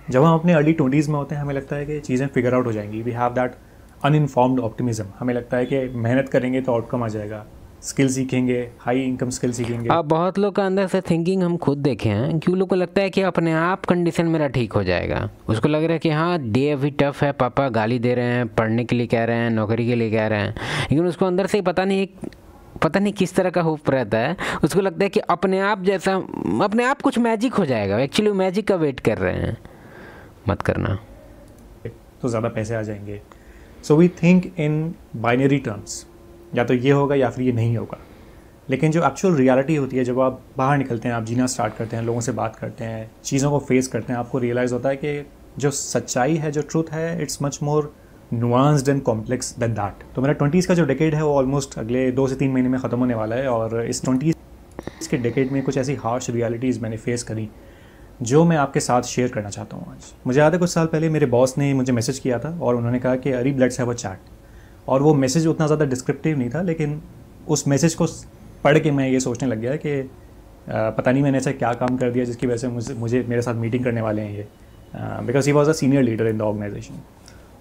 जब हम अपने अर्ली 20s में होते हैं हमें लगता है कि चीज़ें फिगर आउट हो जाएंगी, we have that uninformed optimism. हमें लगता है कि मेहनत करेंगे तो आउटकम आ जाएगा, स्किल सीखेंगे, हाई इनकम स्किल सीखेंगे। अब बहुत लोग का अंदर से थिंकिंग हम खुद देखे हैं कि उन लोग को लगता है कि अपने आप कंडीशन मेरा ठीक हो जाएगा। उसको लग रहा है कि हाँ डे अभी टफ है, पापा गाली दे रहे हैं, पढ़ने के लिए कह रहे हैं, नौकरी के लिए कह रहे हैं, लेकिन उसको अंदर से पता नहीं किस तरह का होप रहता है। उसको लगता है कि अपने आप कुछ मैजिक हो जाएगा। एक्चुअली वो मैजिक का वेट कर रहे हैं। मत करना, तो ज़्यादा पैसे आ जाएंगे। So we think in binary terms, या तो ये होगा या फिर ये नहीं होगा। लेकिन जो एक्चुअल रियलिटी होती है, जब आप बाहर निकलते हैं, आप जीना स्टार्ट करते हैं, लोगों से बात करते हैं, चीज़ों को फेस करते हैं, आपको रियलाइज़ होता है कि जो सच्चाई है, जो ट्रूथ है, it's much more nuanced and complex than that. तो मेरा 20s का जो डेकेड है वो ऑलमोस्ट अगले 2 से 3 महीने में ख़त्म होने वाला है, और इस 20s के डेकेड में कुछ ऐसी हार्श रियलिटीज़ मैंने फेस करी जो मैं आपके साथ शेयर करना चाहता हूँ आज। मुझे याद है कुछ साल पहले मेरे बॉस ने मुझे मैसेज किया था और उन्होंने कहा कि Areeb let's have a chat. और वो मैसेज उतना ज़्यादा डिस्क्रिप्टिव नहीं था, लेकिन उस मैसेज को पढ़ के मैं ये सोचने लग गया कि पता नहीं मैंने ऐसा क्या काम कर दिया जिसकी वजह से मुझे मेरे साथ मीटिंग करने वाले हैं ये, because he was a senior leader in the organisation.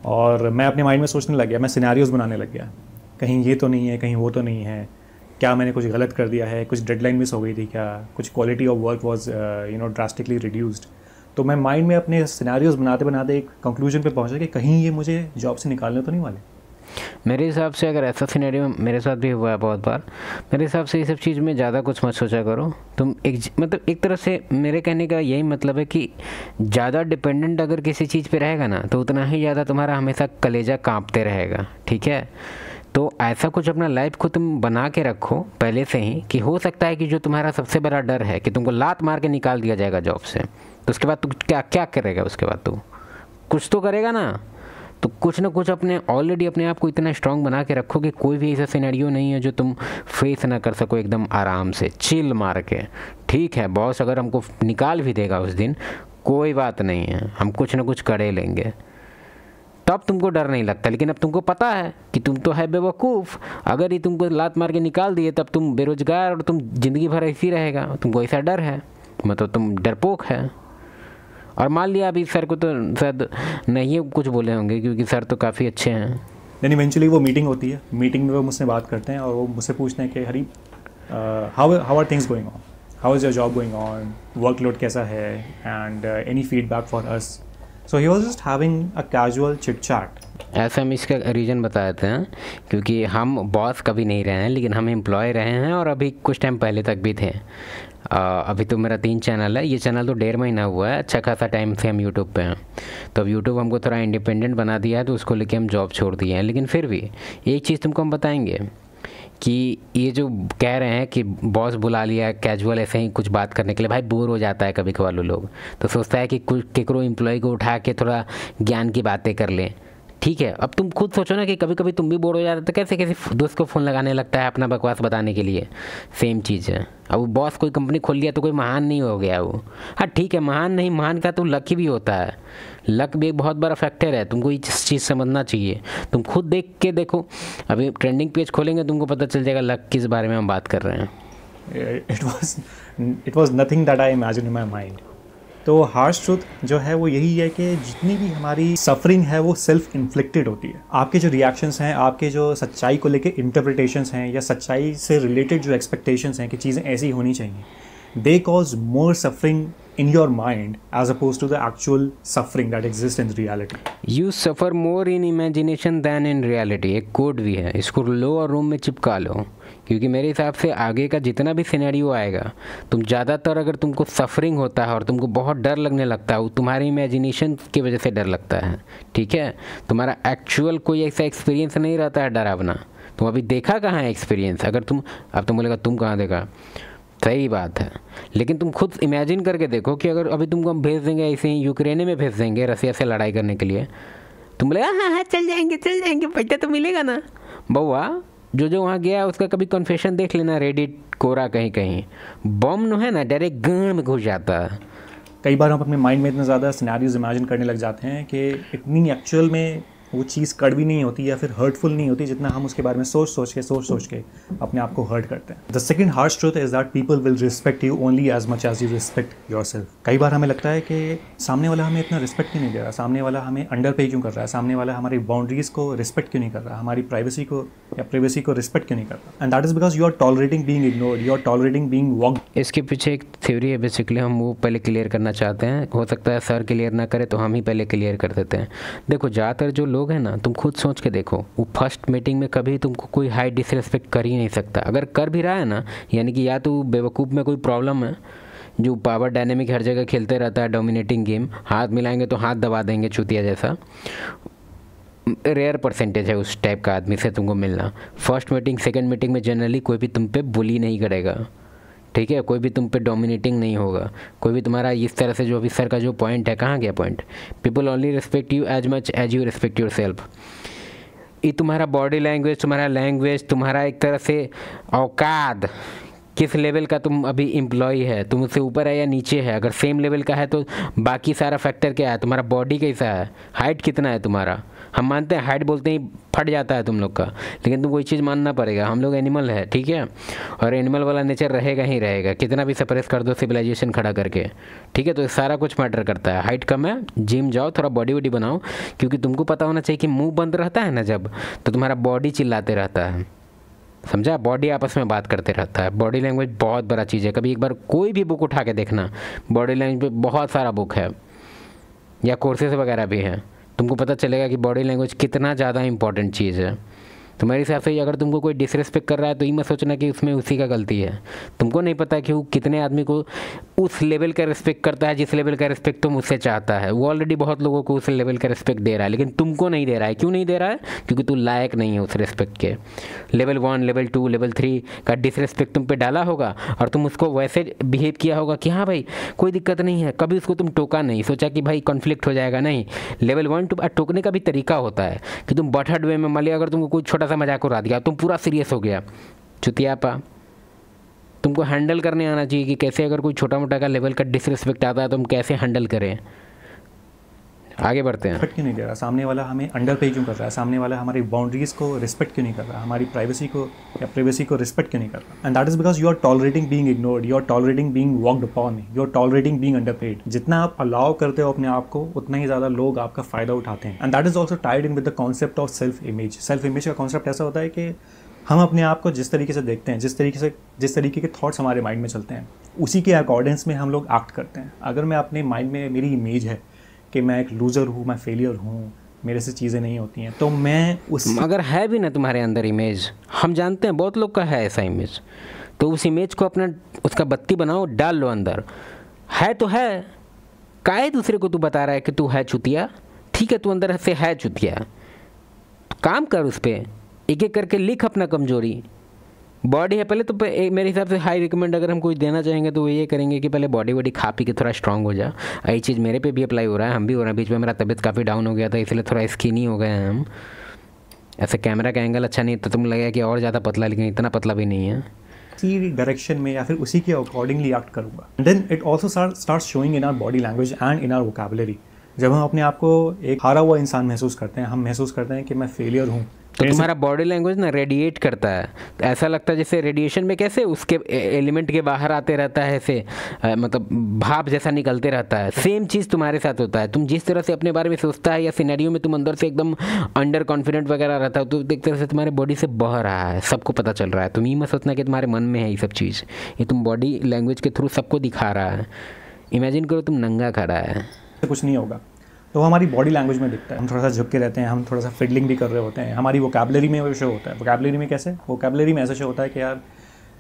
और मैं अपने माइंड में सोचने लग गया, मैं सिनेरियोज़ बनाने लग गया, कहीं ये तो नहीं है, कहीं वो तो नहीं है, क्या मैंने कुछ गलत कर दिया है, कुछ डेडलाइन मिस हो गई थी क्या, कुछ quality of work was drastically reduced. तो मैं माइंड में अपने सिनेरियोज़ बनाते बनाते एक कंक्लूजन पे पहुंचा कि कहीं ये मुझे जॉब से निकालने तो नहीं वाले। मेरे हिसाब से अगर ऐसा सिनेरियो मेरे साथ भी हुआ है बहुत बार, मेरे हिसाब से ये सब चीज़ में ज़्यादा कुछ मत सोचा करो। तुम एक तरह से मेरे कहने का यही मतलब है कि ज़्यादा डिपेंडेंट अगर किसी चीज़ पे रहेगा ना, तो उतना ही ज़्यादा तुम्हारा हमेशा कलेजा कांपते रहेगा। ठीक है, तो ऐसा कुछ अपना लाइफ को तुम बना के रखो पहले से ही कि हो सकता है कि जो तुम्हारा सबसे बड़ा डर है कि तुमको लात मार के निकाल दिया जाएगा जॉब से, तो उसके बाद तू क्या क्या करेगा? उसके बाद तू कुछ तो करेगा ना। तो कुछ ना कुछ ऑलरेडी अपने आप को इतना स्ट्रांग बना के रखो कि कोई भी ऐसा सिनेरियो नहीं है जो तुम फेस ना कर सको एकदम आराम से चिल मार के। ठीक है, बॉस अगर हमको निकाल भी देगा उस दिन, कोई बात नहीं है, हम कुछ ना कुछ करे लेंगे, तब तुमको डर नहीं लगता। लेकिन अब तुमको पता है कि तुम तो है बेवकूफ़, अगर ये तुमको लात मार के निकाल दिए तब तुम बेरोजगार और तुम ज़िंदगी भर ऐसी रहेगा। तुमको ऐसा डर है, मतलब तुम डरपोक है। और मान लिया अभी सर को तो शायद नहीं कुछ बोले होंगे क्योंकि सर तो काफ़ी अच्छे हैं। देन इवेंचुअली वो मीटिंग होती है, मीटिंग में वो मुझसे बात करते हैं और वो मुझसे पूछते हैं कि Hari how are things going on, how is your job going on, workload कैसा है, and any feedback for us. So he was just having a casual chit chat. ऐसा हम इसका रीज़न बता देते हैं क्योंकि हम बॉस कभी नहीं रहे हैं, लेकिन हम एम्प्लॉय रहे हैं और अभी कुछ टाइम पहले तक भी थे। अभी तो मेरा 3 चैनल है, ये चैनल तो 1.5 महीना हुआ है, अच्छा खासा टाइम से हम यूट्यूब पे हैं। तो अब यूट्यूब हमको थोड़ा इंडिपेंडेंट बना दिया है, तो उसको लेके हम जॉब छोड़ दिए हैं। लेकिन फिर भी एक चीज़ तुमको हम बताएंगे कि ये जो कह रहे हैं कि बॉस बुला लिया कैजुअल ऐसे ही कुछ बात करने के लिए, भाई बोर हो जाता है कभी कभार लोग, तो सोचता है कि कुछ केकरो एम्प्लॉय को उठा के थोड़ा ज्ञान की बातें कर लें। ठीक है, अब तुम खुद सोचो ना कि कभी कभी तुम भी बोर हो जाते तो कैसे किसी दोस्त को फ़ोन लगाने लगता है अपना बकवास बताने के लिए। सेम चीज़ है। अब वो बॉस कोई कंपनी खोल लिया तो कोई महान नहीं हो गया वो। हाँ ठीक है, महान नहीं, महान का तो लकी भी होता है, लक भी एक बहुत बड़ा फैक्टर है, तुमको ये चीज़ समझना चाहिए। तुम खुद देख के देखो, अभी ट्रेंडिंग पेज खोलेंगे तुमको पता चल जाएगा लक किस बारे में हम बात कर रहे हैं। It was nothing that I imagine in my mind. तो हार्श ट्रूथ जो है वो यही है कि जितनी भी हमारी सफरिंग है वो सेल्फ इन्फ्लिक्टेड होती है। आपके जो रिएक्शंस हैं, आपके जो सच्चाई को लेके इंटरप्रिटेशंस हैं, या सच्चाई से रिलेटेड जो एक्सपेक्टेशंस हैं कि चीज़ें ऐसी होनी चाहिए, they cause more suffering in your mind as opposed to the actual suffering that exists in reality. You suffer more in imagination than in reality। एक कोड भी है, इसको लो और रूम में चिपका लो, क्योंकि मेरे हिसाब से आगे का जितना भी सिनेरियो आएगा, तुम ज़्यादातर अगर तुमको सफरिंग होता है और तुमको बहुत डर लगने लगता है, वो तुम्हारी इमेजिनेशन की वजह से डर लगता है। ठीक है, तुम्हारा एक्चुअल कोई ऐसा एक्सपीरियंस नहीं रहता है डरावना। तुम अभी देखा कहाँ है एक्सपीरियंस? अगर तुम अब तुम बोलेगा तुम कहाँ देखा, सही बात है, लेकिन तुम खुद इमेजिन करके देखो कि अगर अभी तुमको हम भेज देंगे ऐसे ही यूक्रेन में भेज देंगे रसिया से लड़ाई करने के लिए, तुम बोलेगा हाँ हाँ चल जाएंगे पैसा तो मिलेगा ना। बउआ जो वहाँ गया उसका कभी कन्फेशन देख लेना, रेडिट कोरा कहीं कहीं बम न है ना डायरेक्ट गांड में घुस जाता है। कई बार हम अपने माइंड में इतना ज़्यादा सिनेरियोज इमेजिन करने लग जाते हैं कि इतनी एक्चुअल में वो चीज़ कड़वी नहीं होती या फिर हर्टफुल नहीं होती जितना हम उसके बारे में सोच सोच के अपने आप को हर्ट करते हैं। The second harsh truth is that people will respect you only as much as you respect yourself. कई बार हमें लगता है कि सामने वाला हमें इतना रिस्पेक्ट क्यों नहीं दे रहा, सामने वाला हमें अंडर पे क्यों कर रहा है, सामने वाला हमारी बाउंड्रीज को रिस्पेक्ट क्यों नहीं कर रहा, हमारी प्राइवेसी को या प्राइवेसी को रिस्पेक्ट क्यों नहीं कर रहा। And that is because you are tolerating being ignored, you are tolerating being walked. इसके पीछे एक थ्योरी है बेसिकली, हम वो पहले क्लियर करना चाहते हैं। हो सकता है सर क्लियर ना करे तो हम ही पहले क्लियर कर देते हैं। देखो ज़्यादातर जो लोग हैं ना, तुम खुद सोच के देखो, वो फर्स्ट मीटिंग में कभी तुमको कोई हाई डिसरिस्पेक्ट कर ही नहीं सकता। अगर कर भी रहा है ना, यानी कि या तो बेवकूफ़ में कोई प्रॉब्लम है, जो पावर डायनेमिक हर जगह खेलते रहता है डोमिनेटिंग गेम, हाथ मिलाएंगे तो हाथ दबा देंगे चूतिया जैसा। रेयर परसेंटेज है उस टाइप का आदमी से तुमको मिलना। फर्स्ट मीटिंग सेकंड मीटिंग में जनरली कोई भी तुम पे बुली नहीं करेगा, ठीक है, कोई भी तुम पे डोमिनेटिंग नहीं होगा, कोई भी तुम्हारा इस तरह से, जो अभी सर का जो पॉइंट है, कहाँ गया point, people only respect you as much as you respect yourself. ये तुम्हारा बॉडी लैंग्वेज, तुम्हारा लैंग्वेज, तुम्हारा एक तरह से औकात, किस लेवल का तुम अभी एम्प्लॉय है, तुम उससे ऊपर है या नीचे है। अगर सेम लेवल का है तो बाकी सारा फैक्टर क्या है, तुम्हारा बॉडी कैसा है, हाइट कितना है तुम्हारा। हम मानते हैं हाइट बोलते ही फट जाता है तुम लोग का, लेकिन तुमको एक चीज़ मानना पड़ेगा, हम लोग एनिमल है, ठीक है, और एनिमल वाला नेचर रहेगा ही रहेगा, कितना भी सप्रेस कर दो सिविलाइजेशन खड़ा करके, ठीक है। तो सारा कुछ मैटर करता है। हाइट कम है, जिम जाओ, थोड़ा बॉडी वॉडी बनाओ, क्योंकि तुमको पता होना चाहिए कि मुंह बंद रहता है ना जब, तो तुम्हारा बॉडी चिल्लाते रहता है, समझा, बॉडी आपस में बात करते रहता है। बॉडी लैंग्वेज बहुत बड़ा चीज़ है। कभी एक बार कोई भी बुक उठा के देखना, बॉडी लैंग्वेज पे बहुत सारा बुक है या कोर्सेज वगैरह भी हैं, तुमको पता चलेगा कि बॉडी लैंग्वेज कितना ज़्यादा इंपॉर्टेंट चीज़ है। तो मेरे हिसाब से अगर तुमको कोई डिसरिस्पेक्ट कर रहा है तो ये मत सोचना कि उसमें उसी का गलती है। तुमको नहीं पता कि वो कितने आदमी को उस लेवल का रिस्पेक्ट करता है जिस लेवल का रिस्पेक्ट तुम उससे चाहता है। वो ऑलरेडी बहुत लोगों को उस लेवल का रिस्पेक्ट दे रहा है, लेकिन तुमको नहीं दे रहा है। क्यों नहीं दे रहा है? क्योंकि तू लायक नहीं है उस रिस्पेक्ट के। लेवल 1, लेवल 2, लेवल 3 का डिसरिस्पेक्ट तुम पे डाला होगा और तुम उसको वैसे बिहेव किया होगा कि हाँ भाई कोई दिक्कत नहीं है, कभी उसको तुम टोका नहीं, सोचा कि भाई कॉन्फ्लिक्ट हो जाएगा, नहीं। लेवल 1 2 टोकने का भी तरीका होता है कि तुम बटहर्ड वे में, मान लिया अगर तुमको कोई छोटा सा मजाक उड़ा दिया, तुम पूरा सीरियस हो गया, चुतियापा। तुमको हैंडल करने आना चाहिए कि कैसे अगर कोई छोटा मोटा का लेवल का डिसरिस्पेक्ट आता है तो हम कैसे हैंडल करें। आगे बढ़ते हैं। रिस्पेक्ट क्यों नहीं दे रहा, सामने वाला हमें अंडर पे क्यों कर रहा है, सामने वाला हमारी बाउंड्रीज को रिस्पेक्ट क्यों नहीं कर रहा, हमारी प्राइवेसी को या प्राइवेसी को रिस्पेक्ट क्यों नहीं कर रहा। And that is because you are tolerating being ignored, you are tolerating being walked upon, you are tolerating being underpaid. जितना आप अलाउ करते हो अपने आप को, उतना ही ज़्यादा लोग आपका फ़ायदा उठाते हैं। And that is also tied in with the concept of self image. Self image का कॉन्सेप्ट ऐसा होता है कि हम अपने आप को जिस तरीके से देखते हैं, जिस तरीके के थॉट्स हमारे माइंड में चलते हैं, उसी के अकॉर्डेंस में हम लोग एक्ट करते हैं। अगर मैं अपने माइंड में, मेरी इमेज है कि मैं एक लूज़र हूँ, मैं फेलियर हूँ, मेरे से चीज़ें नहीं होती हैं, तो मैं उस, अगर है भी ना तुम्हारे अंदर इमेज, हम जानते हैं बहुत लोग का है ऐसा इमेज, तो उस इमेज को अपना उसका बत्ती बनाओ, डाल लो अंदर। है तो है, काहे दूसरे को तू बता रहा है कि तू है चुतिया? ठीक है, तू अंदर से है चुतिया, तो काम कर उस पर, एक एक करके लिख अपना कमजोरी। बॉडी है पहले तो मेरे हिसाब से हाई रिकमेंड अगर हम कोई देना चाहेंगे तो वो ये करेंगे कि पहले बॉडी वॉडी खा पी के थोड़ा स्ट्रांग हो जा। यही चीज़ मेरे पे भी अप्लाई हो रहा है, हम भी हो रहे हैं। बीच में मेरा तबीयत काफ़ी डाउन हो गया था, इसलिए थोड़ा स्किनी हो गए हैं हम। ऐसे कैमरा का एंगल अच्छा नहीं तो तुम लगेगा कि और ज़्यादा पतला, लेकिन इतना पतला भी नहीं है। उसी डायरेक्शन में या फिर उसी के अकॉर्डिंगली एक्ट करूँगा। Then it also start showing in our body language and in our vocabulary. जब हम अपने आप को एक हारा हुआ इंसान महसूस करते हैं, हम महसूस करते हैं कि मैं फेलियर हूँ, तो तुम्हारा बॉडी लैंग्वेज ना रेडिएट करता है। ऐसा लगता है जैसे रेडिएशन में कैसे उसके एलिमेंट के बाहर आते रहता है, ऐसे मतलब भाप जैसा निकलते रहता है। सेम चीज़ तुम्हारे साथ होता है। तुम जिस तरह से अपने बारे में सोचता है या सिनेरियो में तुम अंदर से एकदम अंडर कॉन्फिडेंट वगैरह रहता है, तो एक तरह से तुम्हारे बॉडी से बह रहा है, सबको पता चल रहा है। तुम ये मत सोचना कि तुम्हारे मन में है ये सब चीज़, ये तुम बॉडी लैंग्वेज के थ्रू सबको दिखा रहा है। इमेजिन करो तुम नंगा खड़ा है, कुछ नहीं होगा, तो हमारी बॉडी लैंग्वेज में दिखता है। हम थोड़ा सा झुक के रहते हैं, हम थोड़ा सा फिडलिंग भी कर रहे होते हैं। हमारी वोकैबुलरी में वो शो होता है। वोकैबुलरी में कैसे? वोकैबुलरी में ऐसा शो होता है कि यार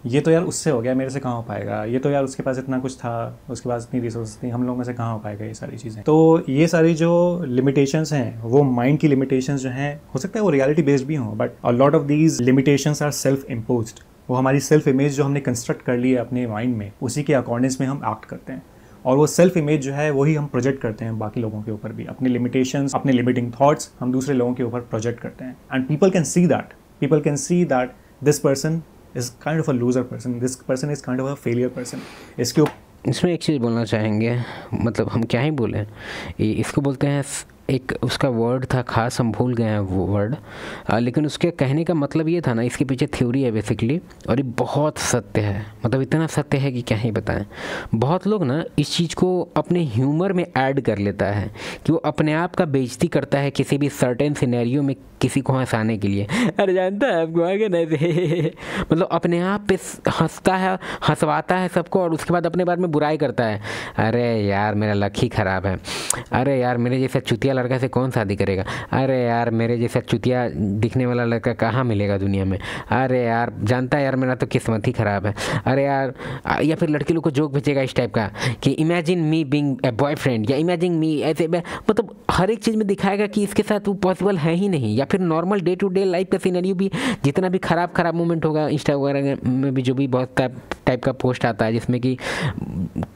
ये तो यार उससे हो गया, मेरे से कहाँ हो पाएगा, ये तो यार उसके पास इतना कुछ था, उसके पास इतनी रिसोर्स थी, हम लोगों में से कहाँ हो पाएगा, ये सारी चीज़ें। तो ये सारी जो लिमिटेशंस हैं, वो माइंड की लिमिटेशंस जो हैं, हो सकता है वो रियलिटी बेस्ड भी हों, but a lot of these limitations are self imposed. वो हमारी सेल्फ इमेज जो हमने कंस्ट्रक्ट कर ली है अपने माइंड में, उसी के अकॉर्डेंस में हम एक्ट करते हैं। और वो सेल्फ इमेज जो है वही हम प्रोजेक्ट करते हैं बाकी लोगों के ऊपर भी। अपने लिमिटेशंस, अपने लिमिटिंग थॉट्स हम दूसरे लोगों के ऊपर प्रोजेक्ट करते हैं। And people can see that this person is kind of a loser person, this person is kind of a failure person. इसमें एक चीज़ बोलना चाहेंगे, मतलब हम क्या ही बोलें, इसको बोलते हैं एक उसका वर्ड था खास, हम भूल गए हैं वो वर्ड, लेकिन उसके कहने का मतलब ये था ना, इसके पीछे थ्योरी है बेसिकली, और ये बहुत सत्य है, मतलब इतना सत्य है कि क्या ही बताएं। बहुत लोग ना इस चीज़ को अपने ह्यूमर में ऐड कर लेता है कि वो अपने आप का बेइज्जती करता है किसी भी सर्टेन सिनेरियो में किसी को हंसाने के लिए। अरे जानता है आपको आगे नहीं मतलब अपने आप पे हंसता है, हंसवाता है सबको, और उसके बाद अपने बारे में बुराई करता है। अरे यार मेरा लक ही ख़राब है, अरे यार मेरे जैसा चुतिया लड़का से कौन शादी करेगा, अरे यार मेरे जैसा चुतिया दिखने वाला लड़का कहाँ मिलेगा दुनिया में, अरे यार जानता है यार मेरा तो किस्मत ही ख़राब है, अरे यार। या फिर लड़के लोग को जोक भेजेगा इस टाइप का कि imagine me being a boyfriend, या इमेजिन मी ऐसे, मतलब हर एक चीज़ में दिखाएगा कि इसके साथ वो पॉसिबल है ही नहीं। या फिर normal day to day life का सीनरियो भी, जितना भी ख़राब मोमेंट होगा इंस्टा वगैरह में भी, जो भी बहुत टाइप का पोस्ट आता है जिसमें कि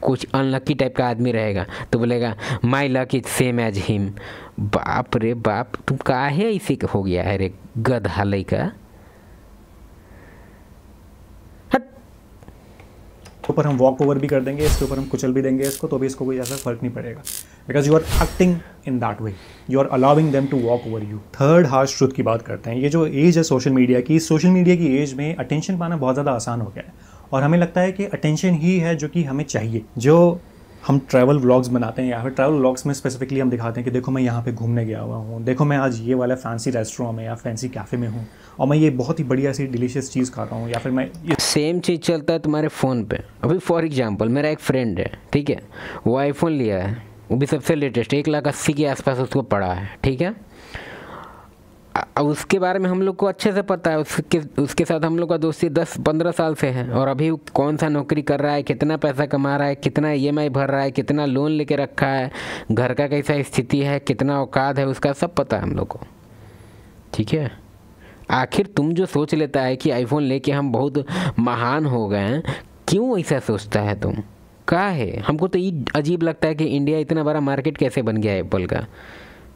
कुछ अनलकी टाइप का आदमी रहेगा तो बोलेगा my luck is same as him. बाप रे बाप, तुम काहे इसी हो गया है रे गधा लइका। ऊपर हम वॉक ओवर भी कर देंगे, इसके ऊपर हम कुचल भी देंगे इसको, तो भी इसको कोई ऐसा फर्क नहीं पड़ेगा, because you are acting in that way, you are allowing them to walk over you. Third harsh truth की बात करते हैं। ये जो एज है सोशल मीडिया की एज में अटेंशन पाना बहुत ज़्यादा आसान हो गया है, और हमें लगता है कि अटेंशन ही है जो कि हमें चाहिए। जो हम ट्रैवल व्लॉग्स बनाते हैं, या फिर ट्रैवल व्लॉग्स में स्पेसिफिकली हम दिखाते हैं कि देखो मैं यहाँ पे घूमने गया हुआ हूँ, देखो मैं आज ये वाला फैंसी रेस्टोरेंट में या फैंसी कैफ़े में हूँ, और मैं ये बहुत ही बढ़िया सी डिलीशियस चीज़ खा रहा हूँ, या फिर मैं ये सेम चीज़ चलता है तुम्हारे फ़ोन पे। अभी फॉर एग्जांपल मेरा एक फ्रेंड है, ठीक है, वो आईफोन लिया है, वो भी सबसे लेटेस्ट 1,80,000 के आसपास उसको पड़ा है, ठीक है। अब उसके बारे में हम लोग को अच्छे से पता है, उसके साथ हम लोग का दोस्ती 10-15 साल से है, और अभी कौन सा नौकरी कर रहा है, कितना पैसा कमा रहा है, कितना ईएमआई भर रहा है, कितना लोन लेके रखा है, घर का कैसा स्थिति है, कितना औकात है उसका, सब पता है हम लोग को, ठीक है। आखिर तुम जो सोच लेता है कि आईफोन लेके हम बहुत महान हो गए हैं, क्यों ऐसा सोचता है तुम? क्या है, हमको तो ये अजीब लगता है कि इंडिया इतना बड़ा मार्केट कैसे बन गया एप्पल का।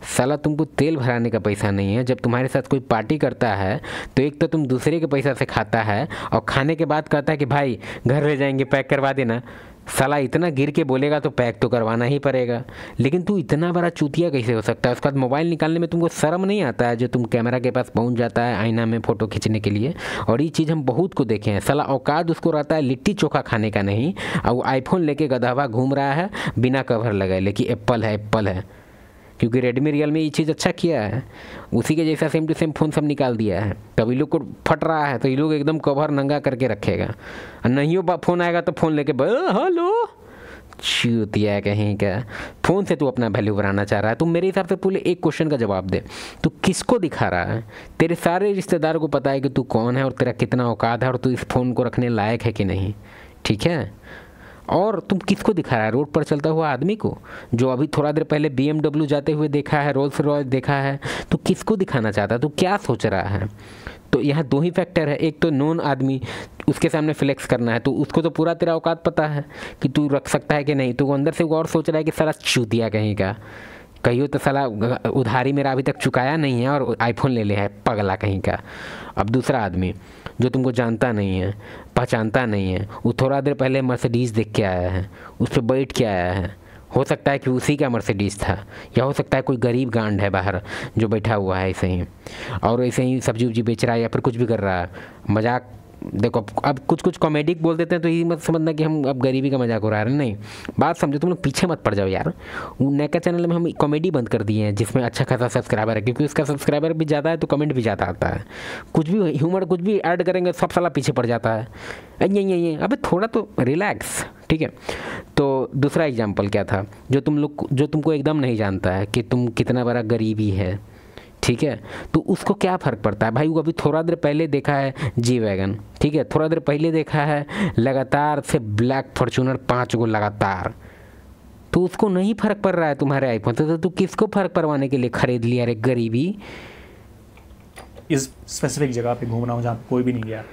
साला तुमको तेल भराने का पैसा नहीं है, जब तुम्हारे साथ कोई पार्टी करता है तो एक तो तुम दूसरे के पैसा से खाता है, और खाने के बाद कहता है कि भाई घर ले जाएंगे पैक करवा देना। साला इतना गिर के बोलेगा तो पैक तो करवाना ही पड़ेगा, लेकिन तू इतना बड़ा चूतिया कैसे हो सकता है? उसके बाद मोबाइल निकालने में तुमको शर्म नहीं आता है, जो तुम कैमरा के पास पहुंच जाता है आईना में फ़ोटो खींचने के लिए। और ये चीज़ हम बहुत को देखे हैं, साला औकात उसको रहता है लिट्टी चोखा खाने का नहीं, और वो आईफोन लेके गधावा घूम रहा है बिना कवर लगाए, लेकिन एप्पल है, एप्पल है। क्योंकि रेडमी रियल में ये चीज़ अच्छा किया है, उसी के जैसा सेम टू सेम फ़ोन सब निकाल दिया है। कभी लोग को फट रहा है तो ये लोग एकदम कवर नंगा करके रखेगा, और नहीं हो फ़ोन आएगा तो फ़ोन लेके हेलो चूतिया कहीं का। फ़ोन से तू अपना वैल्यू बढ़ाना चाह रहा है। तू मेरे हिसाब से पूरे एक क्वेश्चन का जवाब दे, तू किसको दिखा रहा है? तेरे सारे रिश्तेदारों को पता है कि तू कौन है और तेरा कितना औकात है, और तू इस फ़ोन को रखने लायक है कि नहीं, ठीक है। और तुम किसको दिखा रहा है? रोड पर चलता हुआ आदमी को, जो अभी थोड़ा देर पहले BMW जाते हुए देखा है, रोल्स रॉयस देखा है, तो किसको दिखाना चाहता है? तो क्या सोच रहा है? तो यहाँ दो ही फैक्टर है, एक तो नॉन आदमी, उसके सामने फ्लेक्स करना है, तो उसको तो पूरा तेरा औकात पता है कि तू रख सकता है कि नहीं, तो वो अंदर से वो और सोच रहा है कि साला चूतिया कहीं का, कहियो तो साला उधारी मेरा अभी तक चुकाया नहीं है और आईफोन ले लिया है, पगला कहीं का। अब दूसरा आदमी जो तुमको जानता नहीं है, पहचानता नहीं है, वो थोड़ा देर पहले मर्सिडीज़ देख के आया है, उस पर बैठ के आया है, हो सकता है कि उसी का मर्सिडीज़ था, या हो सकता है कोई गरीब गांड है बाहर जो बैठा हुआ है ऐसे ही, और ऐसे ही सब्जी उब्जी बेच रहा है या फिर कुछ भी कर रहा है। मजाक देखो, अब कुछ कॉमेडी बोल देते हैं तो ये मत समझना कि हम अब गरीबी का मजाक उड़ा रहे हैं, नहीं। बात समझो, तुम लोग पीछे मत पड़ जाओ यार। वो नैका चैनल में हम कॉमेडी बंद कर दिए हैं जिसमें अच्छा खासा सब्सक्राइबर है, क्योंकि उसका सब्सक्राइबर भी ज़्यादा है तो कमेंट भी ज़्यादा आता है। कुछ भी ह्यूमर कुछ भी ऐड करेंगे सब साला पीछे पड़ जाता है। ये अबे थोड़ा तो रिलैक्स, ठीक है। तो दूसरा एग्जाम्पल क्या था, जो तुमको एकदम नहीं जानता है कि तुम कितना बड़ा गरीबी है, ठीक है, तो उसको क्या फ़र्क पड़ता है भाई? वो अभी थोड़ा देर पहले देखा है जी वैगन, ठीक है, थोड़ा देर पहले देखा है लगातार से ब्लैक फॉर्च्यूनर 5 गो लगातार, तो उसको नहीं फ़र्क पड़ रहा है तुम्हारे आईफोन। तो तू किसको फ़र्क पड़वाने के लिए खरीद लिया रे गरीबी? इस स्पेसिफिक जगह पे घूम रहा हूँ जहाँ कोई भी नहीं गया,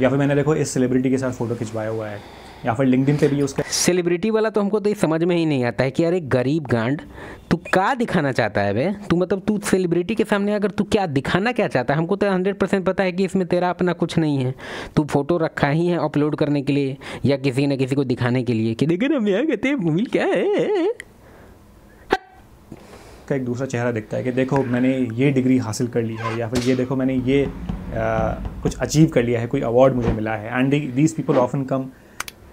या फिर मैंने देखो इस सेलिब्रिटी के साथ फ़ोटो खिंचवाया हुआ है, या फिर लिंक्डइन पे भी उसका सेलिब्रिटी वाला तो हमको तो ये समझ में ही नहीं आता है कि यार एक गरीब गांड तू क्या दिखाना चाहता है बे? तू मतलब तू सेलिब्रिटी के सामने अगर तू क्या दिखाना क्या चाहता है? हमको तो 100% पता है कि इसमें तेरा अपना कुछ नहीं है। तू फोटो रखा ही है अपलोड करने के लिए या किसी न किसी को दिखाने के लिए कि देखिए ना हम यहाँ कहते हैं मूवी क्या है। का एक दूसरा चेहरा दिखता है कि देखो मैंने ये डिग्री हासिल कर ली है, या फिर ये देखो मैंने ये कुछ अचीव कर लिया है, कोई अवार्ड मुझे मिला है। And these people often come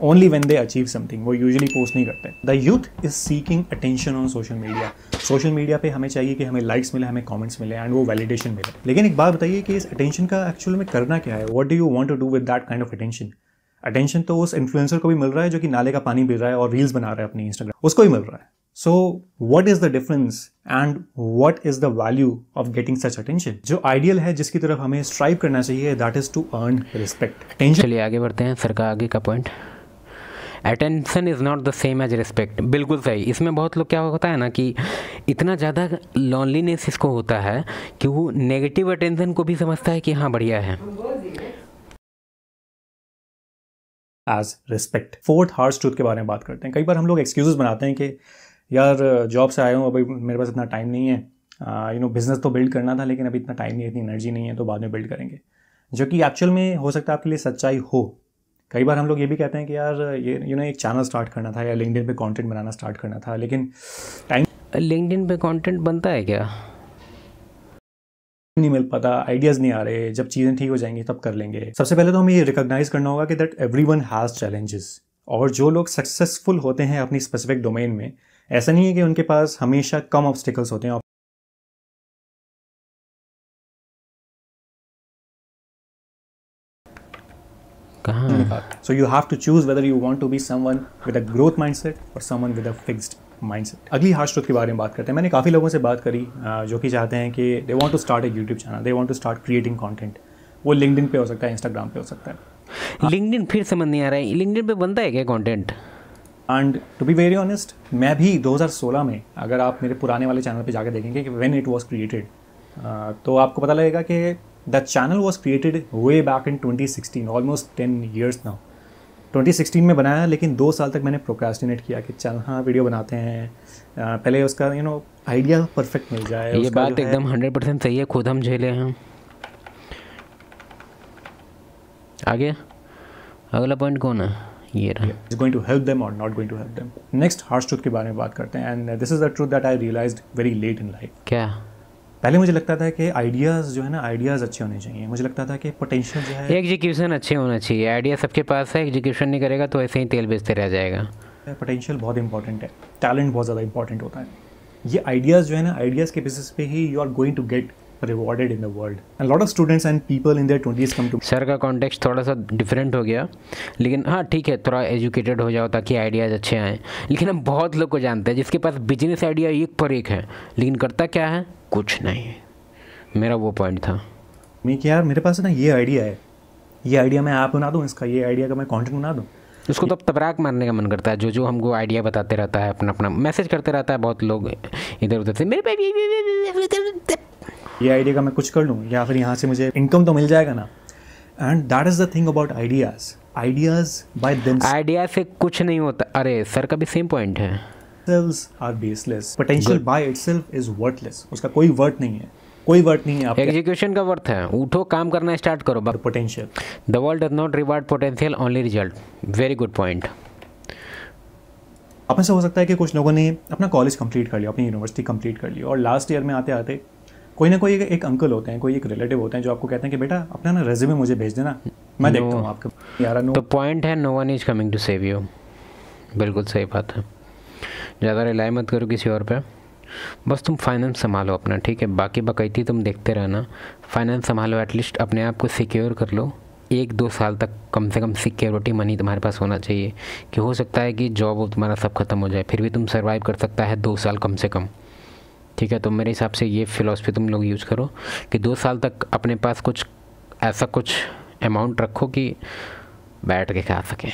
only when they achieve something, वो यूजुअली पोस्ट नहीं करते। The youth is seeking attention on social media. Social media पे हमें चाहिए कि हमें लाइक्स मिले, हमें कमेंट्स मिले एंड वो वैलिडेशन मिले। लेकिन एक बात बताइए कि इस अटेंशन का एक्चुअल में करना क्या है? What do you want to do with that kind of attention? Attention तो उस इन्फ्लुएंसर को भी मिल रहा है जो कि नाले का पानी पी रहा है और रील्स बना रहा है अपनी इंस्टाग्राम, उसको भी मिल रहा है। So what is the difference and what is the value of getting such attention? जो आइडियल है, जिसकी तरफ हमें स्ट्राइव करना चाहिए, that is to earn respect. Attention. चलिए आगे बढ़ते हैं सर का आगे का point. Attention is not the same as respect. बिल्कुल सही। इसमें बहुत लोग क्या होता है ना कि इतना ज़्यादा लॉनलीनेस इसको होता है कि वो नेगेटिव अटेंशन को भी समझता है कि हाँ बढ़िया है। As respect. Fourth harsh truth के बारे में बात करते हैं। कई बार हम लोग एक्सक्यूजेस बनाते हैं कि यार जॉब से आया हूँ, अभी मेरे पास इतना टाइम नहीं है, बिजनेस तो बिल्ड करना था लेकिन अभी इतना टाइम नहीं है, इतनी एनर्जी नहीं है, तो बाद में बिल्ड करेंगे। जो कि एक्चुअल में हो सकता है आपके लिए सच्चाई हो। कई बार हम लोग ये भी कहते हैं कि यार ये एक चैनल स्टार्ट करना था या लिंक्डइन पे कंटेंट बनाना स्टार्ट करना था, लेकिन टाइम लिंक्डइन पे कंटेंट बनता है क्या? नहीं मिल पाता, आइडियाज़ नहीं आ रहे। जब चीज़ें ठीक हो जाएंगी तब कर लेंगे। सबसे पहले तो हमें ये रिकॉग्नाइज करना होगा कि दैट एवरीवन हैज़ चैलेंजेस। और जो लोग सक्सेसफुल होते हैं अपनी स्पेसिफिक डोमेन में, ऐसा नहीं है कि उनके पास हमेशा कम ऑब्स्टिकल्स होते हैं। So you have to choose whether you want to be someone with a growth mindset or someone with a fixed mindset. अगली हार्श ट्रूथ के बारे में बात करते हैं। मैंने काफ़ी लोगों से बात करी जो कि चाहते हैं कि they want to start a YouTube channel, they want to start creating content. वो लिंक्डइन पे हो सकता है, इंस्टाग्राम पे हो सकता है। लिंक्डइन फिर समझ नहीं आ रहा है, लिंक्डइन पे बनता है क्या content? And to be very honest, मैं भी 2016 में, अगर आप मेरे पुराने वाले चैनल पे जाकर देखेंगे कि व्हेन इट वाज क्रिएटेड, तो आपको पता लगेगा कि the channel was created way back in 2016, almost 10 years now. 2016 में बनाया, लेकिन 2 साल तक मैंने प्रोक्रेस्टिनेट किया कि चल हाँ वीडियो बनाते हैं, पहले उसका आइडिया परफेक्ट मिल जाए। ये बात एकदम 100% सही है, खुद हम झेले हैं। आगे अगला पॉइंट कौन है? ये रहा। Is going to help them और not going to help them. Next harsh truth के बारे में बात करते हैं, and this is the truth that I realised very late in life. क्या? पहले मुझे लगता था कि आइडियाज़ जो है ना, आइडियाज़ अच्छे होने चाहिए। मुझे लगता था कि पोटेंशियल जो है, एग्जीक्यूशन अच्छे होना चाहिए। आइडिया सबके पास है, एग्जीक्यूशन नहीं करेगा तो ऐसे ही तेल बेचते रह जाएगा। पोटेंशियल बहुत इंपॉर्टेंट है, टैलेंट बहुत ज़्यादा इंपॉर्टेंट होता है। ये आइडियाज़ जो है ना, आइडियाज़ के बेसिस पे ही you are going to get rewarded in the world. And lot of students and people in their 20s come to. Sir का कॉन्टेक्स्ट थोड़ा सा डिफरेंट हो गया, लेकिन हाँ ठीक है, थोड़ा एजुकेटेड हो जाओ ताकि आइडियाज़ अच्छे आएँ। लेकिन हम बहुत लोग को जानते हैं जिसके पास बिजनेस आइडिया एक पर एक है, लेकिन करता क्या है? कुछ नहीं। मेरा वो पॉइंट था मैं कि यार मेरे पास ना ये आइडिया है, ये आइडिया मैं ऐप बना दूँ इसका, ये आइडिया का मैं कंटेंट बना दूँ। उसको तो तबराक मारने का मन करता है। जो हमको आइडिया बताते रहता है, अपना अपना मैसेज करते रहता है बहुत लोग इधर उधर से, मेरे ये आइडिया का मैं कुछ कर लूँ या फिर यहाँ से मुझे इनकम तो मिल जाएगा ना। And that is the thing about ideas. Ideas by them, idea से कुछ नहीं होता। अरे सर का भी सेम पॉइंट है। Are baseless. Potential by itself is worthless. उसका कोई वर्थ नहीं है, कोई वर्थ नहीं है। एग्जीक्यूशन का वर्थ है। उठो, काम करना स्टार्ट करो। Potential. The world does not reward potential, only result. Very good point. आप में से हो सकता है कि कुछ लोगों ने अपना कॉलेज कंप्लीट कर लिया, अपनी यूनिवर्सिटी कंप्लीट कर ली, और लास्ट ईयर में आते आते कोई ना कोई एक अंकल होते हैं, कोई एक रिलेटिव होते हैं जो आपको कहते हैं कि बेटा अपना ना रेज्यूमे मुझे भेज देना, मैं देखता हूँ आपका। यार नो। तो पॉइंट है, no one is coming to save you. बिल्कुल सही बात है। ज़्यादा रिलाई मत करो किसी और पे, बस तुम फाइनेंस संभालो अपना, ठीक है? बाकी बकैती तुम देखते रहना। फाइनेंस संभालो, एटलीस्ट अपने आप को सिक्योर कर लो। 1-2 साल तक कम से कम सिक्योरिटी मनी तुम्हारे पास होना चाहिए, कि हो सकता है कि जॉब तुम्हारा सब खत्म हो जाए, फिर भी तुम सर्वाइव कर सकता है 2 साल कम से कम, ठीक है? तो मेरे हिसाब से ये फ़िलॉसफी तुम लोग यूज़ करो कि 2 साल तक अपने पास कुछ ऐसा कुछ अमाउंट रखो कि बैठ के खा सकें।